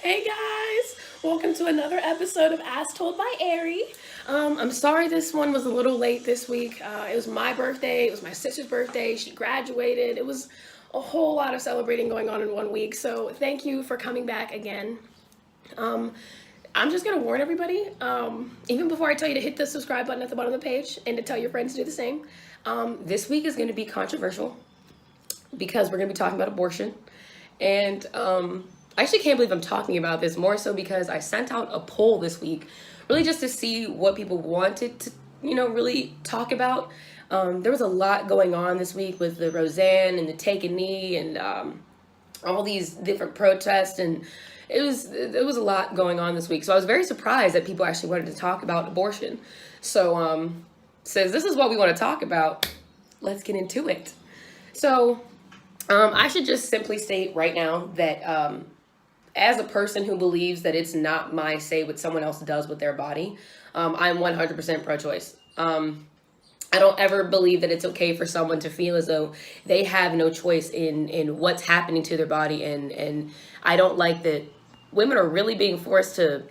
Hey guys, welcome to another episode of As Told by Ari. I'm sorry this one was a little late this week. It was my birthday, it was my sister's birthday, she graduated. It was a whole lot of celebrating going on in 1 week, so thank you for coming back again. Um, I'm just gonna warn everybody, even before I tell you to hit the subscribe button at the bottom of the page and to tell your friends to do the same. This week is gonna be controversial because we're gonna be talking about abortion. And I actually can't believe I'm talking about this, more so because I sent out a poll this week, really just to see what people wanted to, really talk about. There was a lot going on this week with the Roseanne and the Take a Knee and all these different protests, and it was a lot going on this week. So I was very surprised that people actually wanted to talk about abortion. So since this is what we want to talk about, let's get into it. So I should just simply state right now that as a person who believes that it's not my say what someone else does with their body, I'm 100% pro-choice. I don't ever believe that it's okay for someone to feel as though they have no choice in what's happening to their body, and I don't like that women are really being forced to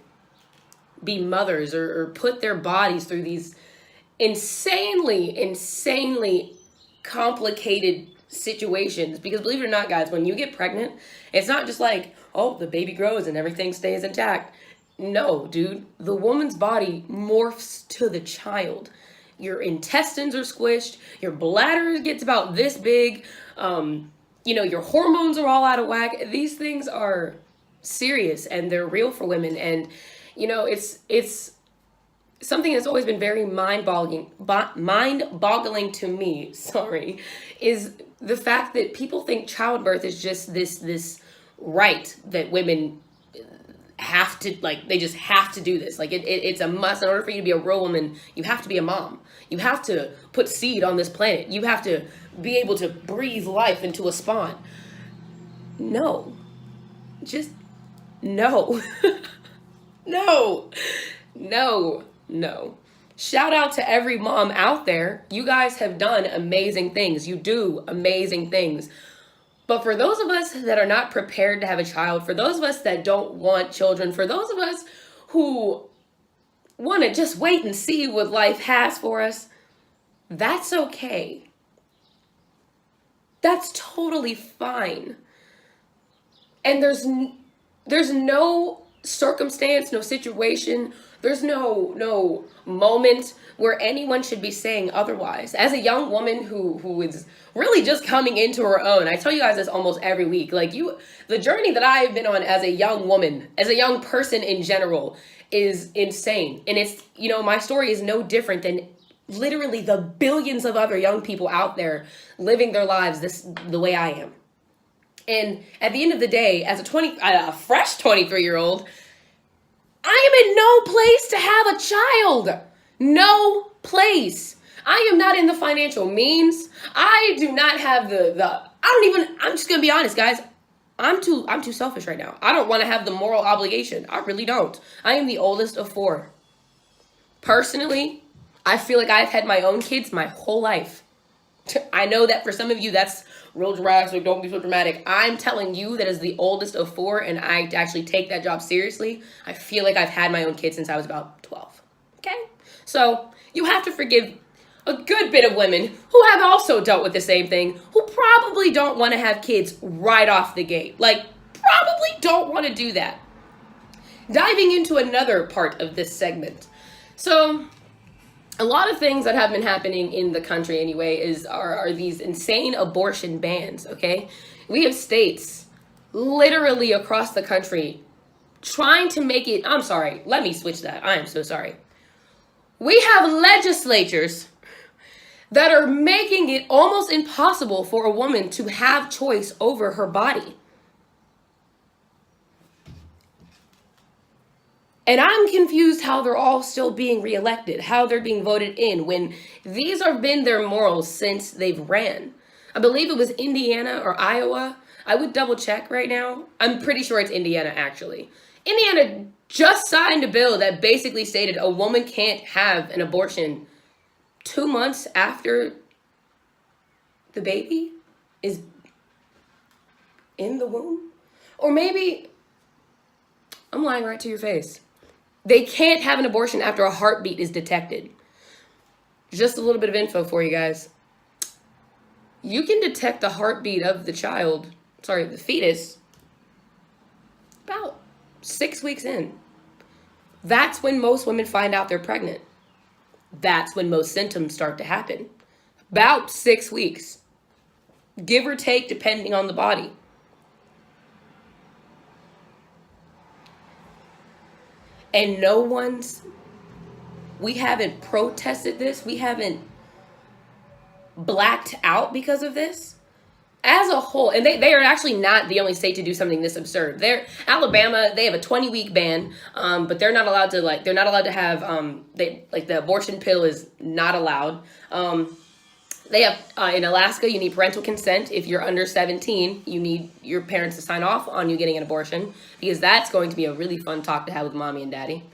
be mothers or put their bodies through these insanely complicated situations. Because believe it or not, guys, when you get pregnant, it's not just like, oh, the baby grows and everything stays intact. No, dude, the woman's body morphs to the child. Your intestines are squished, your bladder gets about this big, your hormones are all out of whack. These things are serious and they're real for women. And it's something that's always been very mind-boggling to me, sorry, is the fact that people think childbirth is just this right that women have to, like, they just have to do this. Like, it's a must. In order for you to be a real woman, you have to be a mom. You have to put seed on this planet. You have to be able to breathe life into a spawn. No. Just no. No. No. Shout out to every mom out there. You guys have done amazing things. You do amazing things. But for those of us that are not prepared to have a child, for those of us that don't want children, for those of us who want to just wait and see what life has for us, that's okay. That's totally fine. And there's no circumstance, no situation, there's no moment where anyone should be saying otherwise. As a young woman who is really just coming into her own, I tell you guys this almost every week. Like, the journey that I've been on as a young woman, as a young person in general, is insane. And it's, my story is no different than literally the billions of other young people out there living their lives the way I am. And at the end of the day, as a fresh 23-year-old, I am in no place to have a child. No place. I am not in the financial means. I do not have I'm just going to be honest, guys. I'm too selfish right now. I don't want to have the moral obligation. I really don't. I am the oldest of 4. Personally, I feel like I've had my own kids my whole life. I know that for some of you that's real drastic, don't be so dramatic. I'm telling you that as the oldest of 4, and I actually take that job seriously, I feel like I've had my own kids since I was about 12. Okay? So you have to forgive a good bit of women who have also dealt with the same thing, who probably don't want to have kids right off the gate. Like, probably don't want to do that. Diving into another part of this segment. So, a lot of things that have been happening in the country anyway are these insane abortion bans, okay? We have states literally across the country trying to make it, I'm sorry, let me switch that. I am so sorry. We have legislatures that are making it almost impossible for a woman to have choice over her body. And I'm confused how they're all still being reelected, how they're being voted in, when these have been their morals since they've ran. I believe it was Indiana or Iowa. I would double check right now. I'm pretty sure it's Indiana, actually. Indiana just signed a bill that basically stated a woman can't have an abortion 2 months after the baby is in the womb. Or maybe I'm lying right to your face. They can't have an abortion after a heartbeat is detected. Just a little bit of info for you guys. You can detect the heartbeat of the the fetus, about 6 weeks in. That's when most women find out they're pregnant. That's when most symptoms start to happen. About 6 weeks, give or take, depending on the body. And we haven't protested this. We haven't blacked out because of this. As a whole, and they are actually not the only state to do something this absurd. Alabama, they have a 20-week ban, but they're not allowed to have the abortion pill is not allowed. They have in Alaska, you need parental consent. If you're under 17, you need your parents to sign off on you getting an abortion, because that's going to be a really fun talk to have with mommy and daddy.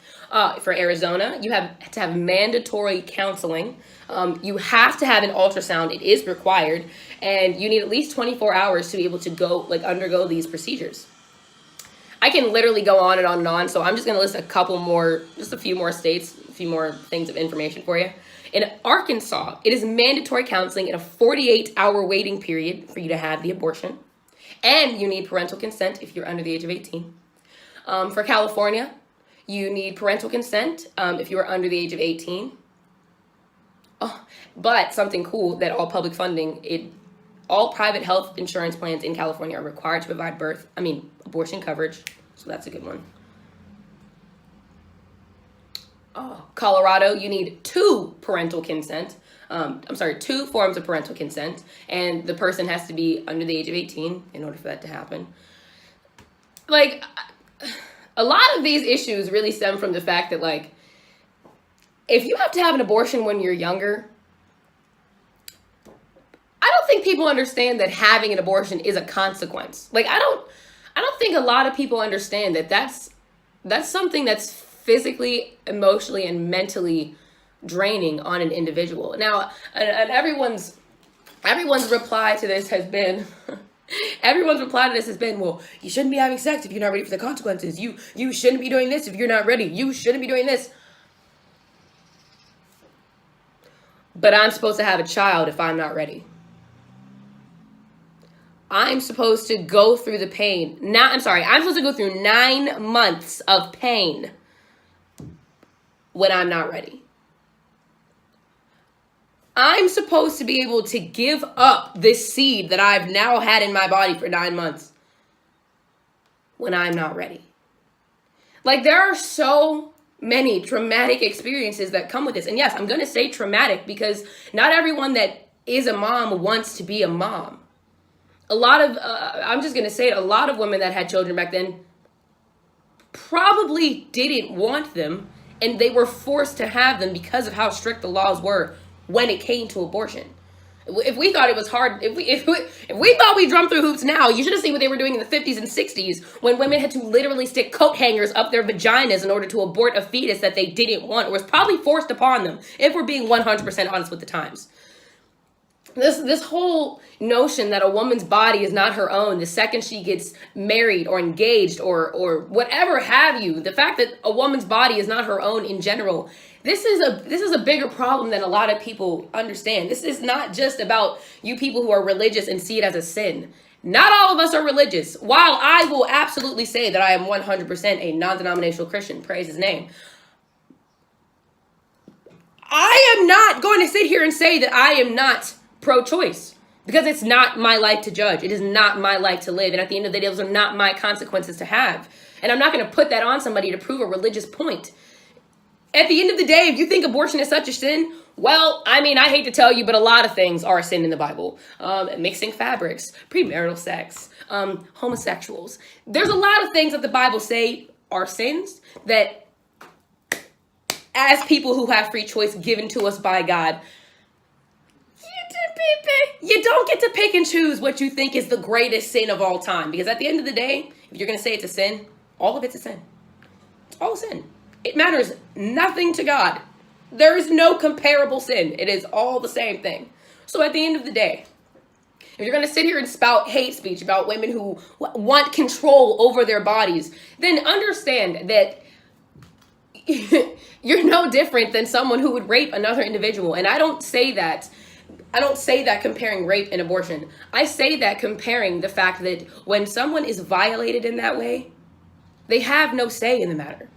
For Arizona, you have to have mandatory counseling. You have to have an ultrasound. It is required. And you need at least 24 hours to be able to undergo these procedures. I can literally go on and on and on. So I'm just going to list a few more states, a few more things of information for you. In Arkansas, it is mandatory counseling and a 48-hour waiting period for you to have the abortion. And you need parental consent if you're under the age of 18. For California, you need parental consent if you are under the age of 18. Oh, but something cool that all private health insurance plans in California are required to provide abortion coverage. So that's a good one. Oh, Colorado, you need two forms of parental consent, and the person has to be under the age of 18 in order for that to happen. Like, a lot of these issues really stem from the fact that, like, if you have to have an abortion when you're younger, I don't think people understand that having an abortion is a consequence. Like, I don't think a lot of people understand that that's something that's physically, emotionally, and mentally draining on an individual. Now, and everyone's reply to this has been, well, you shouldn't be having sex if you're not ready for the consequences. You shouldn't be doing this if you're not ready. You shouldn't be doing this. But I'm supposed to have a child if I'm not ready. I'm supposed to go through the pain. I'm supposed to go through 9 months of pain when I'm not ready. I'm supposed to be able to give up this seed that I've now had in my body for 9 months when I'm not ready. Like, there are so many traumatic experiences that come with this. And yes, I'm going to say traumatic because not everyone that is a mom wants to be a mom. I'm just going to say it, a lot of women that had children back then probably didn't want them, and they were forced to have them because of how strict the laws were when it came to abortion. If we thought it was hard, if we thought we jumped through hoops now, you should have seen what they were doing in the 50s and 60s when women had to literally stick coat hangers up their vaginas in order to abort a fetus that they didn't want, or was probably forced upon them, if we're being 100% honest with the times. This whole notion that a woman's body is not her own the second she gets married or engaged or whatever have you, the fact that a woman's body is not her own in general, this is a bigger problem than a lot of people understand. This is not just about you people who are religious and see it as a sin. Not all of us are religious. While I will absolutely say that I am 100% a non-denominational Christian, praise his name, I am not going to sit here and say that I am not pro-choice, because it's not my life to judge. It is not my life to live. And at the end of the day, those are not my consequences to have. And I'm not going to put that on somebody to prove a religious point. At the end of the day, if you think abortion is such a sin, well, I hate to tell you, but a lot of things are a sin in the Bible. Mixing fabrics, premarital sex, homosexuals. There's a lot of things that the Bible say are sins that, as people who have free choice given to us by God, you don't get to pick and choose what you think is the greatest sin of all time. Because at the end of the day, if you're going to say it's a sin, all of it's a sin. It's all sin. It matters nothing to God. There is no comparable sin. It is all the same thing. So at the end of the day, if you're going to sit here and spout hate speech about women who want control over their bodies, then understand that you're no different than someone who would rape another individual. And I don't say that comparing rape and abortion. I say that comparing the fact that when someone is violated in that way, they have no say in the matter.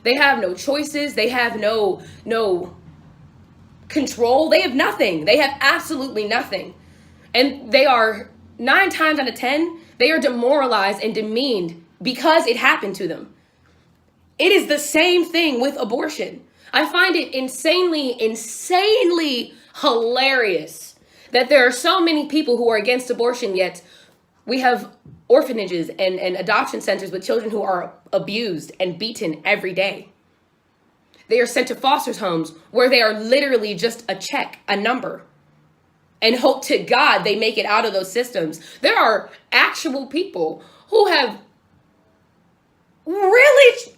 They have no choices. They have no control. They have nothing. They have absolutely nothing. And they are 9 times out of 10, they are demoralized and demeaned because it happened to them. It is the same thing with abortion. I find it insanely hilarious that there are so many people who are against abortion, yet we have orphanages and adoption centers with children who are abused and beaten every day. They are sent to foster homes where they are literally just a check, a number, and hope to God they make it out of those systems. There are actual people who have really,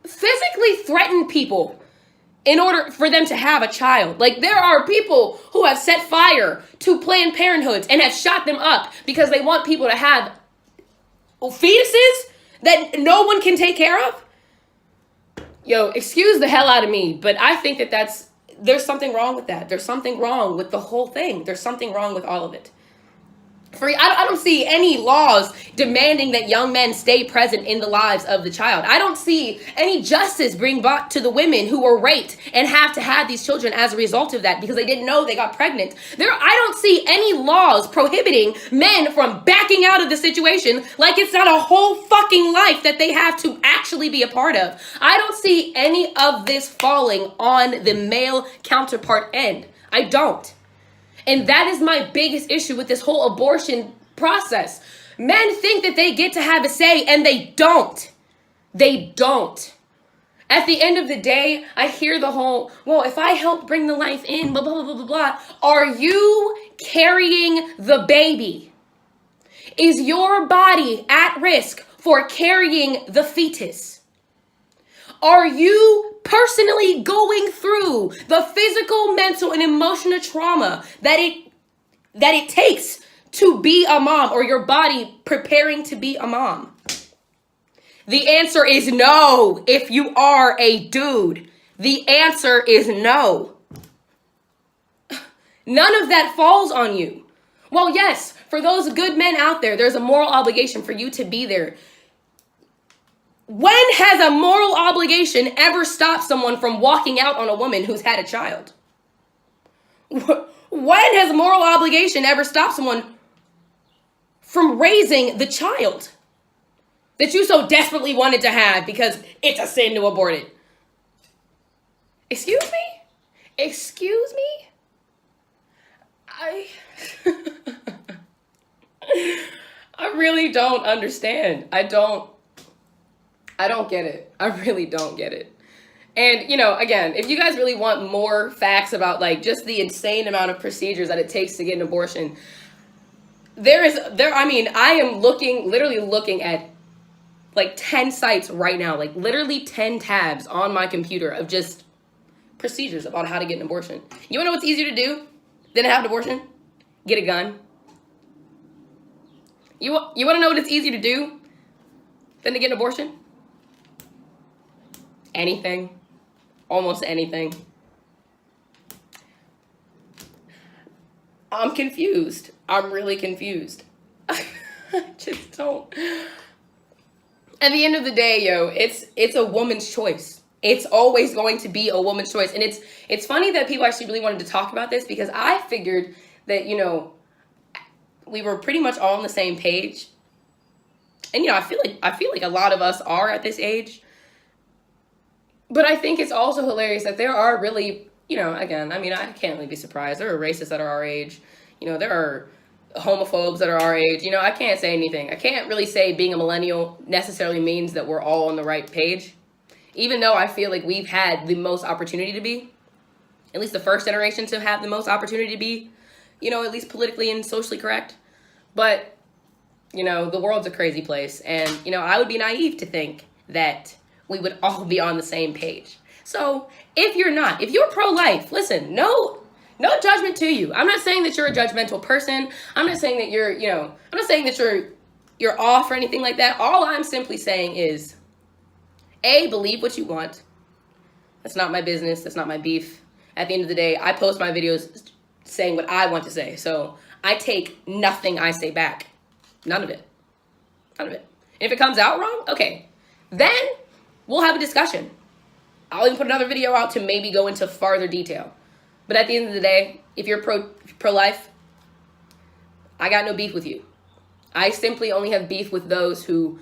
physically threatened people in order for them to have a child. Like, there are people who have set fire to Planned Parenthoods and have shot them up because they want people to have fetuses that no one can take care of. Yo, excuse the hell out of me, but I think there's something wrong with that. There's something wrong with the whole thing. There's something wrong with all of it. I don't see any laws demanding that young men stay present in the lives of the child. I don't see any justice being brought to the women who were raped and have to have these children as a result of that because they didn't know they got pregnant. I don't see any laws prohibiting men from backing out of the situation like it's not a whole fucking life that they have to actually be a part of. I don't see any of this falling on the male counterpart end. I don't. And that is my biggest issue with this whole abortion process. Men think that they get to have a say, and they don't. They don't. At the end of the day, I hear the whole, well, if I help bring the life in, blah, blah, blah, blah, blah, blah. Are you carrying the baby? Is your body at risk for carrying the fetus? Are you personally going through the physical, mental, and emotional trauma that it takes to be a mom, or your body preparing to be a mom? The answer is no. If you are a dude, the answer is no. None of that falls on you. Well, yes, for those good men out there, there's a moral obligation for you to be there. When has a moral obligation ever stopped someone from walking out on a woman who's had a child? When has a moral obligation ever stopped someone from raising the child that you so desperately wanted to have because it's a sin to abort it? Excuse me? Excuse me? I really don't understand. I don't get it. I really don't get it. And, again, if you guys really want more facts about, just the insane amount of procedures that it takes to get an abortion, I am literally looking at, 10 sites right now, literally 10 tabs on my computer of just procedures about how to get an abortion. You want to know what's easier to do than to have an abortion? Get a gun. You want to know what it's easier to do than to get an abortion? Anything. Almost anything. I'm confused. I'm really confused. I just don't. At the end of the day, it's a woman's choice. It's always going to be a woman's choice. And it's funny that people actually really wanted to talk about this because I figured that, we were pretty much all on the same page. And, I feel like a lot of us are at this age. But I think it's also hilarious that there are really, again, I can't really be surprised. There are racists that are our age. There are homophobes that are our age. I can't say anything. I can't really say being a millennial necessarily means that we're all on the right page. Even though I feel like we've had the most opportunity to be, at least the first generation to have the most opportunity to be, at least politically and socially correct. But, the world's a crazy place. And, I would be naive to think that we would all be on the same page. So if you're pro-life, listen, no No judgment to you. I'm not saying that you're a judgmental person. I'm not saying that I'm not saying that you're off or anything like that. All I'm simply saying is, A, believe what you want. That's not my business. That's not my beef. At the end of the day, I post my videos saying what I want to say. So I take nothing I say back. None of it. None of it. And if it comes out wrong, okay, then we'll have a discussion. I'll even put another video out to maybe go into farther detail. But at the end of the day, if you're pro-life, I got no beef with you. I simply only have beef with those who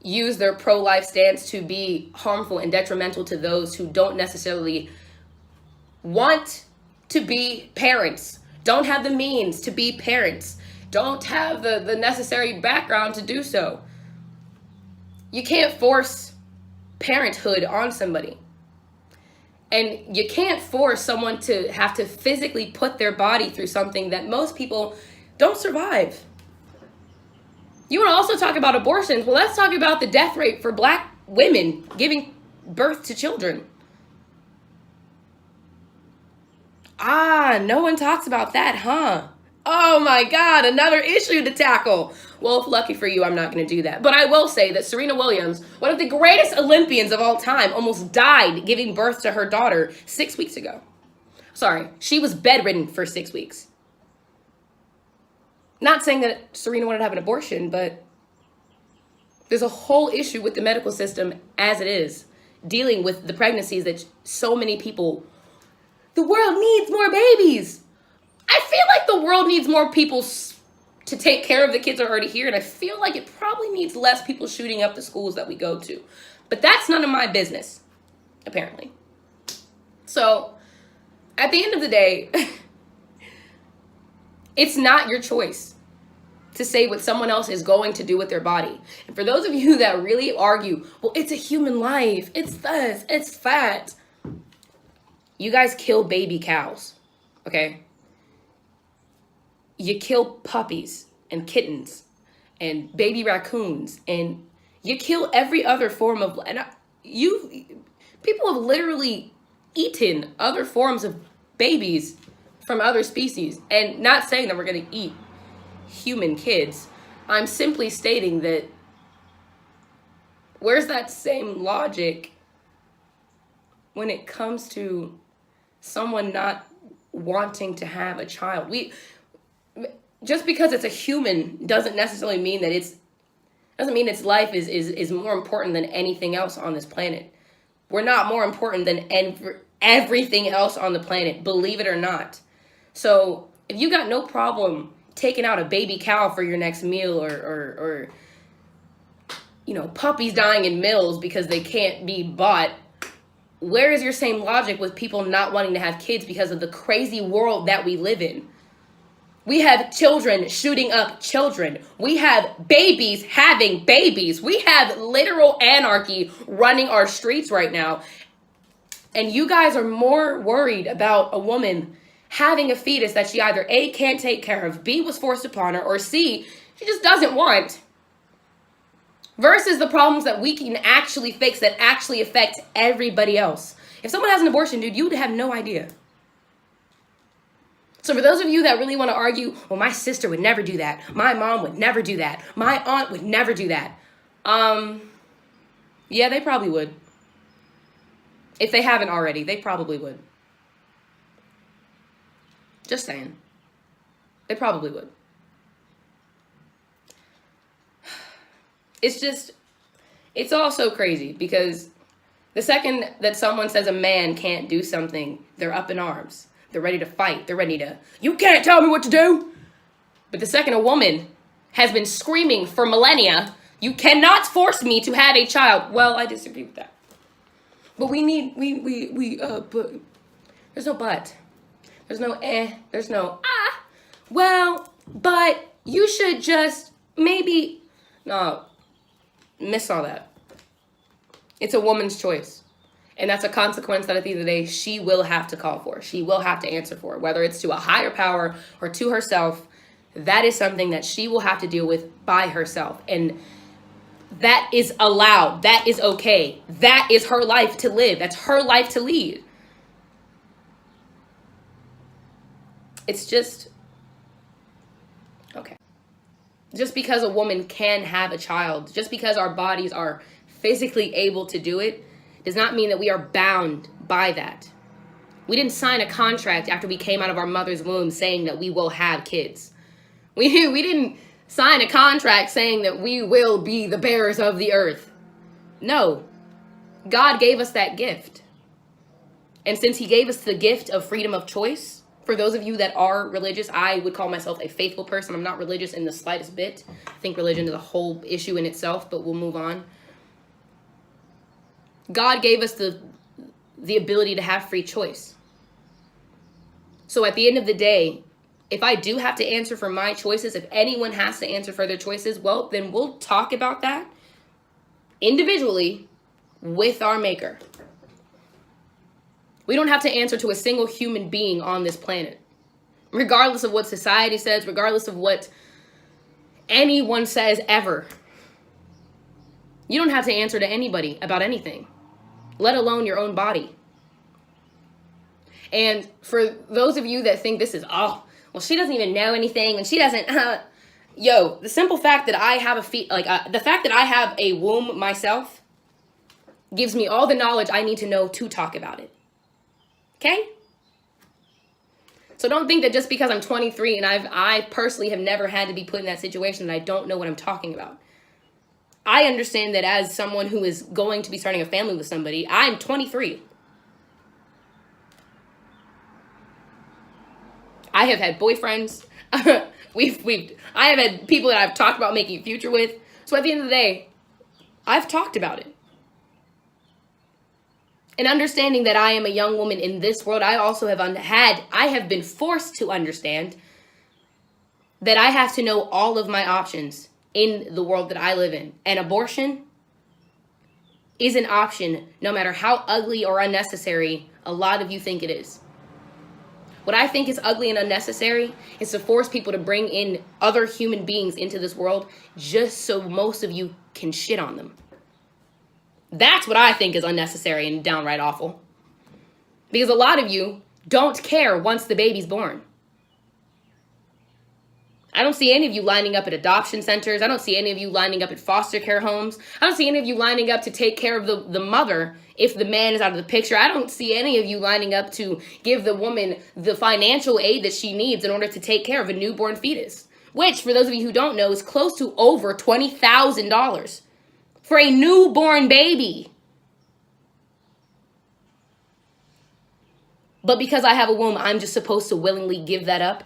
use their pro-life stance to be harmful and detrimental to those who don't necessarily want to be parents, don't have the means to be parents, don't have the necessary background to do so. You can't force parenthood on somebody. And you can't force someone to have to physically put their body through something that most people don't survive. You want to also talk about abortions? Well, let's talk about the death rate for Black women giving birth to children. No one talks about that, huh? Oh my God, another issue to tackle. Well, lucky for you, I'm not going to do that. But I will say that Serena Williams, one of the greatest Olympians of all time, almost died giving birth to her daughter 6 weeks ago. Sorry, she was bedridden for 6 weeks. Not saying that Serena wanted to have an abortion, but there's a whole issue with the medical system as it is, dealing with the pregnancies that so many people... The world needs more babies. I feel like the world needs more people to take care of the kids that are already here, and I feel like it probably needs less people shooting up the schools that we go to. But that's none of my business, apparently. So, at the end of the day, it's not your choice to say what someone else is going to do with their body. And for those of you that really argue, well, it's a human life, it's this, it's that. You guys kill baby cows, okay? You kill puppies and kittens and baby raccoons, and you kill every other form of... People have literally eaten other forms of babies from other species. And not saying that we're going to eat human kids. I'm simply stating that where's that same logic when it comes to someone not wanting to have a child? Just because it's a human doesn't necessarily mean that its life is more important than anything else on this planet. We're not more important than everything else on the planet, believe it or not. So if you got no problem taking out a baby cow for your next meal, or puppies dying in mills because they can't be bought, where is your same logic with people not wanting to have kids because of the crazy world that we live in? We have children shooting up children. We have babies having babies. We have literal anarchy running our streets right now. And you guys are more worried about a woman having a fetus that she either A, can't take care of, B, was forced upon her, or C, she just doesn't want, versus the problems that we can actually fix that actually affect everybody else. If someone has an abortion, dude, you would have no idea. So for those of you that really want to argue, well, my sister would never do that, my mom would never do that, my aunt would never do that. Yeah, they probably would. If they haven't already, they probably would. Just saying. They probably would. It's all so crazy because the second that someone says a man can't do something, they're up in arms. They're ready to fight. They're ready to, you can't tell me what to do. But the second a woman has been screaming for millennia, you cannot force me to have a child. Well, I disagree with that. But but there's no but. There's no there's no well, but you should just maybe, no, miss all that. It's a woman's choice. And that's a consequence that at the end of the day, she will have to call for. She will have to answer for, whether it's to a higher power or to herself. That is something that she will have to deal with by herself. And that is allowed. That is okay. That is her life to live. That's her life to lead. It's just, okay. Just because a woman can have a child, just because our bodies are physically able to do it, does not mean that we are bound by that. We didn't sign a contract after we came out of our mother's womb saying that we will have kids. We didn't sign a contract saying that we will be the bearers of the earth. No. God gave us that gift. And since he gave us the gift of freedom of choice, for those of you that are religious, I would call myself a faithful person. I'm not religious in the slightest bit. I think religion is a whole issue in itself, but we'll move on. God gave us the ability to have free choice. So at the end of the day, if I do have to answer for my choices, if anyone has to answer for their choices, well, then we'll talk about that individually with our maker. We don't have to answer to a single human being on this planet. Regardless of what society says, regardless of what anyone says ever. You don't have to answer to anybody about anything, let alone your own body. And for those of you that think this is, oh, well, she doesn't even know anything, and she doesn't, yo, the simple fact that I have the fact that I have a womb myself gives me all the knowledge I need to know to talk about it. Okay? So don't think that just because I'm 23 and I personally have never had to be put in that situation that I don't know what I'm talking about. I understand that as someone who is going to be starting a family with somebody, I'm 23. I have had boyfriends. I have had people that I've talked about making a future with. So at the end of the day, I've talked about it. And understanding that I am a young woman in this world, I also have been forced to understand that I have to know all of my options in the world that I live in. And abortion is an option, no matter how ugly or unnecessary a lot of you think it is. What I think is ugly and unnecessary is to force people to bring in other human beings into this world just so most of you can shit on them. That's what I think is unnecessary and downright awful. Because a lot of you don't care once the baby's born. I don't see any of you lining up at adoption centers. I don't see any of you lining up at foster care homes. I don't see any of you lining up to take care of the mother if the man is out of the picture. I don't see any of you lining up to give the woman the financial aid that she needs in order to take care of a newborn fetus. Which, for those of you who don't know, is close to over $20,000 for a newborn baby. But because I have a womb, I'm just supposed to willingly give that up?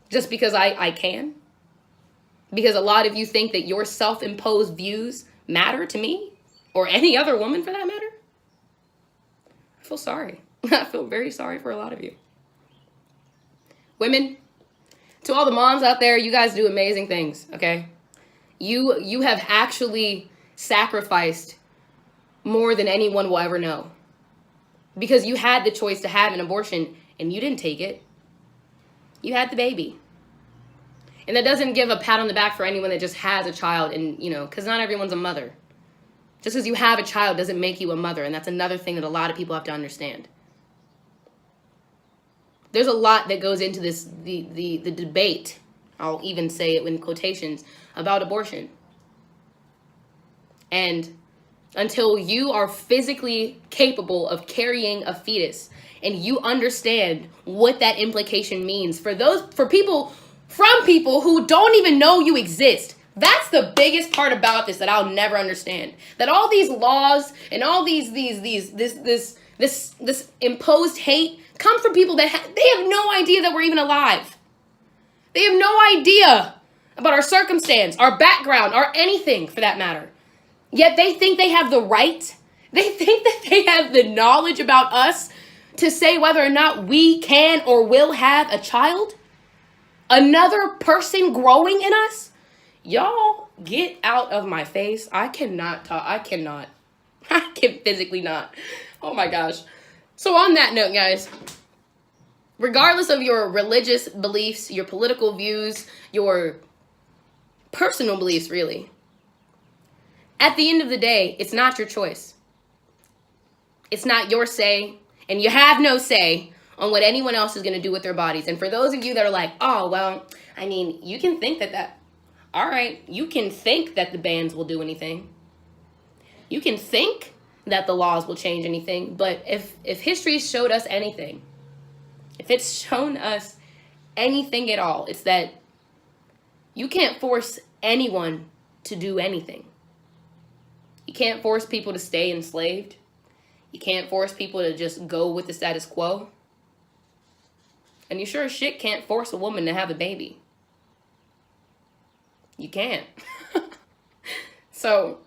Just because I can? Because a lot of you think that your self-imposed views matter to me? Or any other woman for that matter? I feel sorry. I feel very sorry for a lot of you. Women, to all the moms out there, you guys do amazing things, okay? You have actually sacrificed more than anyone will ever know. Because you had the choice to have an abortion and you didn't take it. You had the baby. And that doesn't give a pat on the back for anyone that just has a child and, because not everyone's a mother. Just because you have a child doesn't make you a mother. And that's another thing that a lot of people have to understand. There's a lot that goes into this, the debate, I'll even say it in quotations, about abortion. And until you are physically capable of carrying a fetus and you understand what that implication means from people who don't even know you exist. That's the biggest part about this that I'll never understand. That all these laws and all this imposed hate come from people that they have no idea that we're even alive. They have no idea about our circumstance, our background, or anything for that matter. Yet they think they have the right. They think that they have the knowledge about us to say whether or not we can or will have a child. Another person growing in us. Y'all, get out of my face. I cannot talk. I can physically not. Oh my gosh. So on that note, guys, regardless of your religious beliefs, your political views, your personal beliefs, really, at the end of the day, it's not your choice. It's not your say, and you have no say on what anyone else is going to do with their bodies. And for those of you that are like, oh, well, I mean, you can think that all right, you can think that the bans will do anything. You can think that the laws will change anything. But if history showed us anything, if it's shown us anything at all, it's that you can't force anyone to do anything. You can't force people to stay enslaved. You can't force people to just go with the status quo. And you sure as shit can't force a woman to have a baby. You can't. So,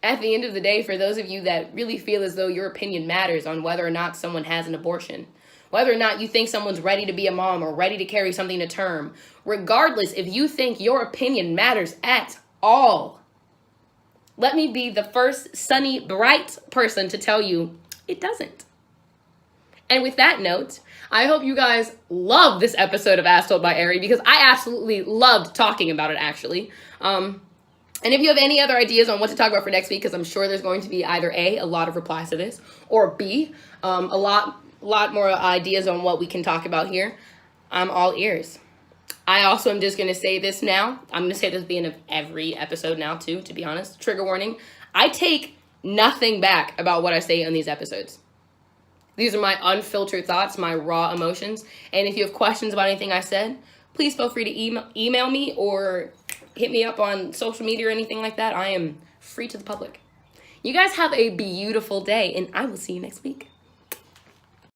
at the end of the day, for those of you that really feel as though your opinion matters on whether or not someone has an abortion, whether or not you think someone's ready to be a mom or ready to carry something to term, regardless if you think your opinion matters at all, let me be the first sunny, bright person to tell you it doesn't. And with that note, I hope you guys love this episode of As Told by Ari, because I absolutely loved talking about it, actually. And if you have any other ideas on what to talk about for next week, because I'm sure there's going to be either A, a lot of replies to this, or B, a lot more ideas on what we can talk about here, I'm all ears. I also am just going to say this now. I'm going to say this at the end of every episode now, too, to be honest. Trigger warning. I take nothing back about what I say on these episodes. These are my unfiltered thoughts, my raw emotions. And if you have questions about anything I said, please feel free to email me or hit me up on social media or anything like that. I am free to the public. You guys have a beautiful day, and I will see you next week.